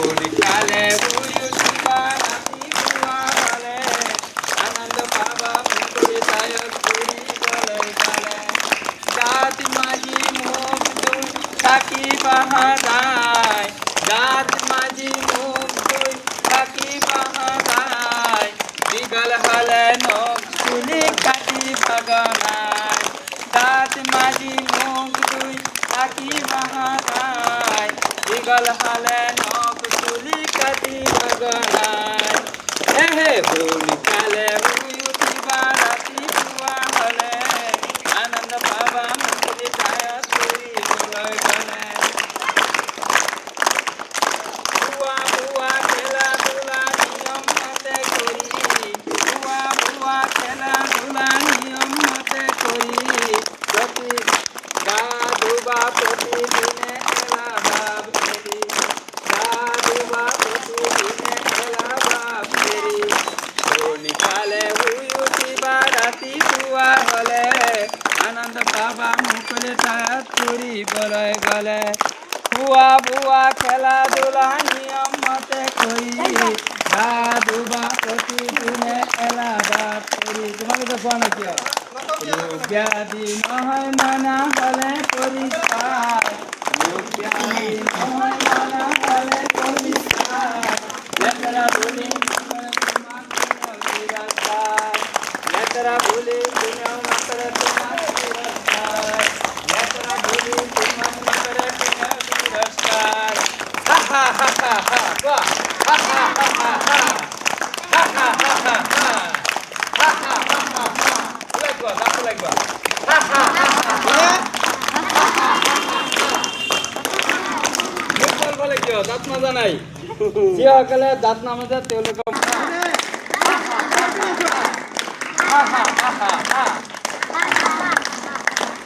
কালে শুই উঠিবা ৰাতি পুৱা হ'লে আনন্দ পাবা মুকলি ঠাইত ফুৰিবলৈ গ'লে দাঁত মাজি মুখ ধুই থাকিবা সদায় দাঁত মাজি মুখ ধুই থাকিবা সদায় দীঘল হ'লে নখ চুলি কাটিবা গনাই দাঁত মাজি মুখ ধুই থাকিবা সদায় দীঘল হ'লে নখ চুলি কাটিবা গনাই এহে সোনকালে শুই উঠিবা ৰাতিপুৱা হ'লে আনন্দ পাবা মুকলি ঠাইত ফুৰিবলৈ গ'লে পুৱা পুৱা খেলা ধূলা নিয়ম মতে কৰি পুৱা পুৱা খেলা ধূলা নিয়ম মতে কৰি প্ৰতি গা ধুবা প্ৰতিদিনে এলাহ ফেৰি গা ধুবা প্ৰতিদিনে এলাহ ফেৰি সোনকালে শুই উঠিবা ৰাতিপুৱা হ'লে আনন্দ পাবা মুকলি ঠাইত ফুৰিবলৈ গ'লে পুৱা পুৱা খেলা ধূলা নিয়ম মতে কৰি গা ধুবা প্ৰতিদিনে এলাহ ফেৰি তোমালোকে কোৱা নাই কিয় ৰোগ ব্যাধি নহয় মানা হ'লে পৰিষ্কাৰ ৰোগ ব্যাধি নহয় মানা হ'লে পৰিষ্কাৰ লেতেৰা ধূলি লেতেৰা ধূলি কোনেও নকৰে তোমাৰ তিৰস্কাৰ লেতেৰা ধূলি তোমাৰ নকৰে কোনেও তিৰস্কাৰ হা হা হা হা হা কোৱা হা হা হা হা হা হা হা হা হা হা হা হা হা হা হা লাগবা দাঁত লাগবা হা হা হা হা হা মোক বলবলে কিয় দাঁত মাজা নাই যিসকলে দাঁত নামাজে তেওঁলোকক হা হা হা হা হা